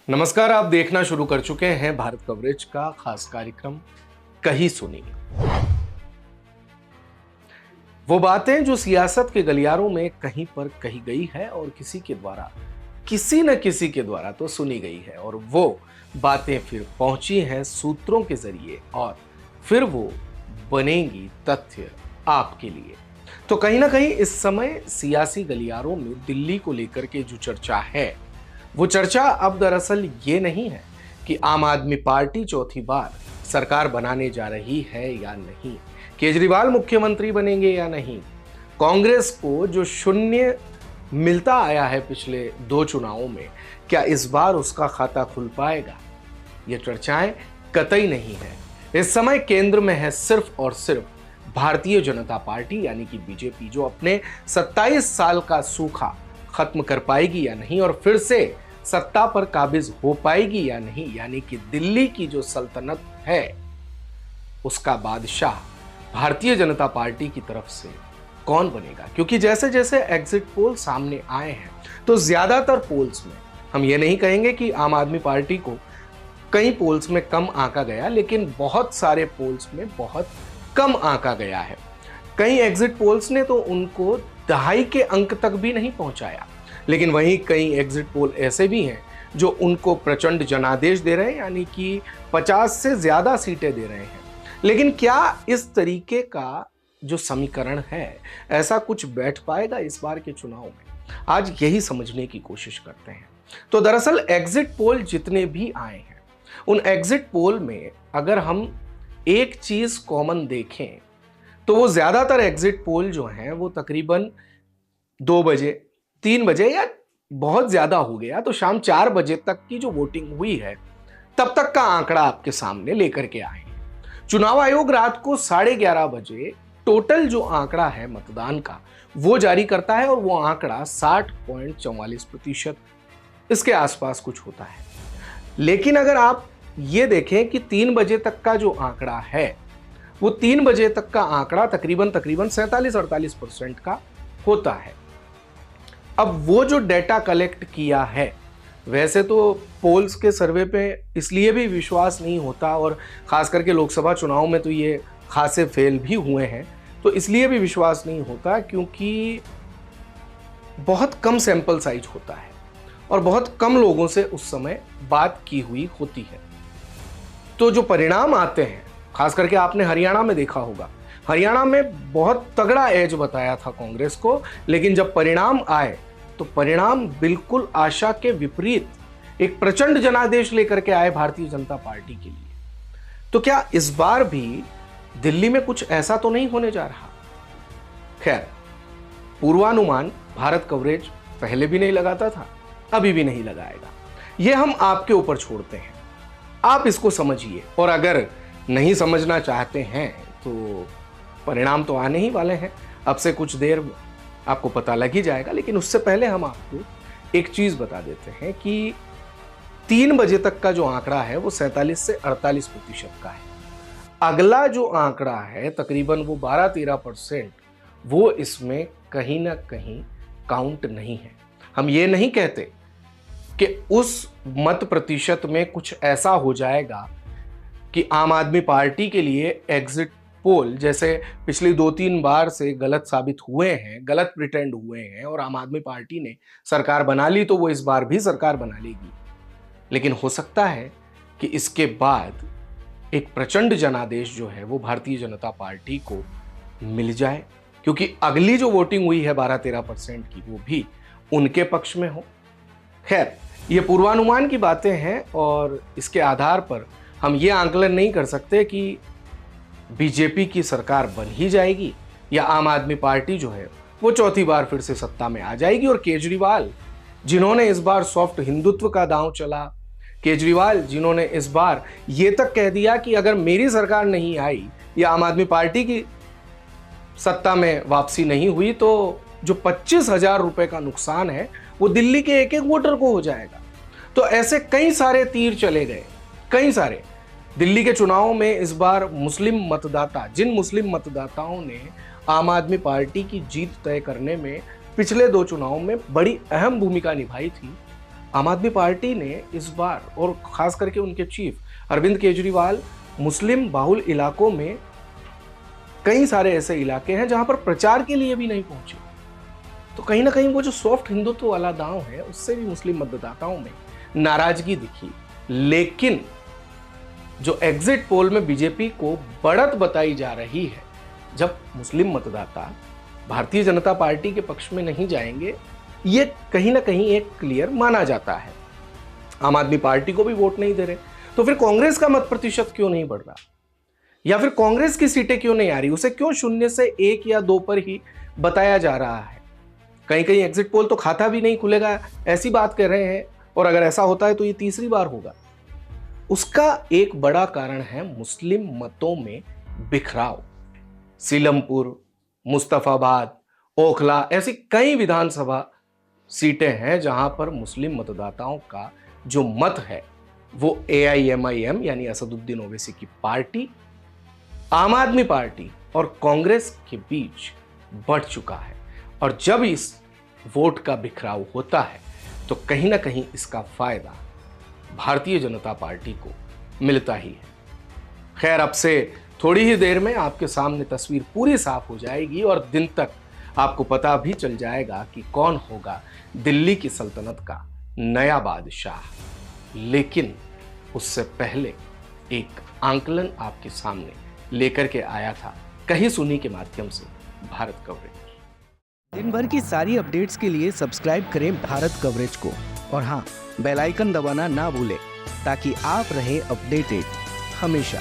नमस्कार। आप देखना शुरू कर चुके हैं भारत कवरेज का खास कार्यक्रम कहीं सुनी। वो बातें जो सियासत के गलियारों में कहीं पर कही गई है और किसी न किसी के द्वारा तो सुनी गई है, और वो बातें फिर पहुंची हैं सूत्रों के जरिए और फिर वो बनेंगी तथ्य आपके लिए। तो कहीं ना कहीं इस समय सियासी गलियारों में दिल्ली को लेकर के जो चर्चा है, वो चर्चा अब दरअसल ये नहीं है कि आम आदमी पार्टी चौथी बार सरकार बनाने जा रही है या नहीं, केजरीवाल मुख्यमंत्री बनेंगे या नहीं, कांग्रेस को जो शून्य मिलता आया है पिछले 2 चुनावों में, क्या इस बार उसका खाता खुल पाएगा। ये चर्चाएं कतई नहीं है। इस समय केंद्र में है सिर्फ और सिर्फ भारतीय जनता पार्टी यानी कि बीजेपी, जो अपने 27 साल का सूखा खत्म कर पाएगी या नहीं और फिर से सत्ता पर काबिज हो पाएगी या नहीं, यानी कि दिल्ली की जो सल्तनत है उसका बादशाह भारतीय जनता पार्टी की तरफ से कौन बनेगा। क्योंकि जैसे जैसे एग्जिट पोल सामने आए हैं तो ज्यादातर पोल्स में, हम ये नहीं कहेंगे कि आम आदमी पार्टी को कई पोल्स में कम आंका गया, लेकिन बहुत सारे पोल्स में बहुत कम आंका गया है। कई एग्जिट पोल्स ने तो उनको दहाई के अंक तक भी नहीं पहुंचाया, लेकिन वहीं कई एग्जिट पोल ऐसे भी हैं जो उनको प्रचंड जनादेश दे रहे हैं, यानी कि 50 से ज्यादा सीटें दे रहे हैं। लेकिन क्या इस तरीके का जो समीकरण है, ऐसा कुछ बैठ पाएगा इस बार के चुनाव में? आज यही समझने की कोशिश करते हैं। तो दरअसल एग्जिट पोल जितने भी आए हैं, उन एग्जिट पोल में अगर हम एक चीज कॉमन देखें तो वो ज्यादातर एग्जिट पोल जो हैं वो तकरीबन 2 बजे, 3 बजे या बहुत ज्यादा हो गया तो शाम 4 बजे तक की जो वोटिंग हुई है तब तक का आंकड़ा आपके सामने लेकर के आए हैं। चुनाव आयोग रात को 11:30 बजे टोटल जो आंकड़ा है मतदान का वो जारी करता है और वो आंकड़ा 60.44% इसके आसपास कुछ होता है। लेकिन अगर आप ये देखें कि 3 बजे तक का जो आंकड़ा है, वो 3 बजे तक का आंकड़ा तकरीबन 47-48% का होता है। अब वो जो डेटा कलेक्ट किया है, वैसे तो पोल्स के सर्वे पे इसलिए भी विश्वास नहीं होता, और खास करके लोकसभा चुनाव में तो ये खासे फेल भी हुए हैं, तो इसलिए भी विश्वास नहीं होता क्योंकि बहुत कम सैंपल साइज होता है और बहुत कम लोगों से उस समय बात की हुई होती है। तो जो परिणाम आते हैं, खास करके आपने हरियाणा में देखा होगा, हरियाणा में बहुत तगड़ा एज बताया था कांग्रेस को, लेकिन जब परिणाम आए तो परिणाम बिल्कुल आशा के विपरीत एक प्रचंड जनादेश लेकर के आए भारतीय जनता पार्टी के लिए। तो क्या इस बार भी दिल्ली में कुछ ऐसा तो नहीं होने जा रहा? खैर, पूर्वानुमान भारत कवरेज पहले भी नहीं लगाता था, अभी भी नहीं लगाएगा। यह हम आपके ऊपर छोड़ते हैं, आप इसको समझिए, और अगर नहीं समझना चाहते हैं तो परिणाम तो आने ही वाले हैं, अब से कुछ देर में आपको पता लग ही जाएगा। लेकिन उससे पहले हम आपको एक चीज बता देते हैं कि 3 बजे तक का जो आंकड़ा है वो 47 से 48% का है। अगला जो आंकड़ा है तकरीबन वो 12-13%, वो इसमें कहीं ना कहीं काउंट नहीं है। हम ये नहीं कहते कि उस मत प्रतिशत में कुछ ऐसा हो जाएगा कि आम आदमी पार्टी के लिए एग्जिट पोल जैसे पिछली 2-3 बार से गलत साबित हुए हैं, गलत प्रिटेंड हुए हैं और आम आदमी पार्टी ने सरकार बना ली तो वो इस बार भी सरकार बना लेगी। लेकिन हो सकता है कि इसके बाद एक प्रचंड जनादेश जो है वो भारतीय जनता पार्टी को मिल जाए, क्योंकि अगली जो वोटिंग हुई है 12-13% की, वो भी उनके पक्ष में हो। खैर, ये पूर्वानुमान की बातें हैं और इसके आधार पर हम ये आंकलन नहीं कर सकते कि बीजेपी की सरकार बन ही जाएगी या आम आदमी पार्टी जो है वो चौथी बार फिर से सत्ता में आ जाएगी। और केजरीवाल जिन्होंने इस बार सॉफ्ट हिंदुत्व का दांव चला, केजरीवाल जिन्होंने इस बार ये तक कह दिया कि अगर मेरी सरकार नहीं आई या आम आदमी पार्टी की सत्ता में वापसी नहीं हुई तो जो 25,000 रुपए का नुकसान है वो दिल्ली के एक एक वोटर को हो जाएगा। तो ऐसे कई सारे तीर चले गए, कई सारे। दिल्ली के चुनाव में इस बार मुस्लिम मतदाता, जिन मुस्लिम मतदाताओं ने आम आदमी पार्टी की जीत तय करने में पिछले 2 चुनावों में बड़ी अहम भूमिका निभाई थी, आम आदमी पार्टी ने इस बार, और खास करके उनके चीफ अरविंद केजरीवाल, मुस्लिम बाहुल इलाकों में कई सारे ऐसे इलाके हैं जहां पर प्रचार के लिए भी नहीं पहुंचे। तो कहीं ना कहीं वो जो सॉफ्ट हिंदुत्व वाला दांव है उससे भी मुस्लिम मतदाताओं में नाराजगी दिखी। लेकिन जो एग्जिट पोल में बीजेपी को बढ़त बताई जा रही है, जब मुस्लिम मतदाता भारतीय जनता पार्टी के पक्ष में नहीं जाएंगे, ये कहीं ना कहीं एक क्लियर माना जाता है। आम आदमी पार्टी को भी वोट नहीं दे रहे, तो फिर कांग्रेस का मत प्रतिशत क्यों नहीं बढ़ रहा, या फिर कांग्रेस की सीटें क्यों नहीं आ रही, उसे क्यों 0 से 1 या 2 पर ही बताया जा रहा है। कहीं कहीं एग्जिट पोल तो खाता भी नहीं खुलेगा ऐसी बात कर रहे हैं, और अगर ऐसा होता है तो ये तीसरी बार होगा। उसका एक बड़ा कारण है मुस्लिम मतों में बिखराव। सीलमपुर, मुस्तफाबाद, ओखला ऐसी कई विधानसभा सीटें हैं जहां पर मुस्लिम मतदाताओं का जो मत है वो AIMIM यानी असदुद्दीन ओवैसी की पार्टी, आम आदमी पार्टी और कांग्रेस के बीच बढ़ चुका है। और जब इस वोट का बिखराव होता है तो कहीं ना कहीं इसका फायदा भारतीय जनता पार्टी को मिलता ही है। खैर, अब से थोड़ी ही देर में आपके सामने तस्वीर पूरी साफ हो जाएगी और दिन तक आपको पता भी चल जाएगा कि कौन होगा दिल्ली की सल्तनत का नया बादशाह। लेकिन उससे पहले एक आंकलन आपके सामने लेकर के आया था कहीं सुनी के माध्यम से भारत कवरेज। दिन भर की सारी अपडेट्स के लिए सब्सक्राइब करें भारत कवरेज को, और हाँ, बेल आइकन दबाना ना भूलें ताकि आप रहे अपडेटेड हमेशा।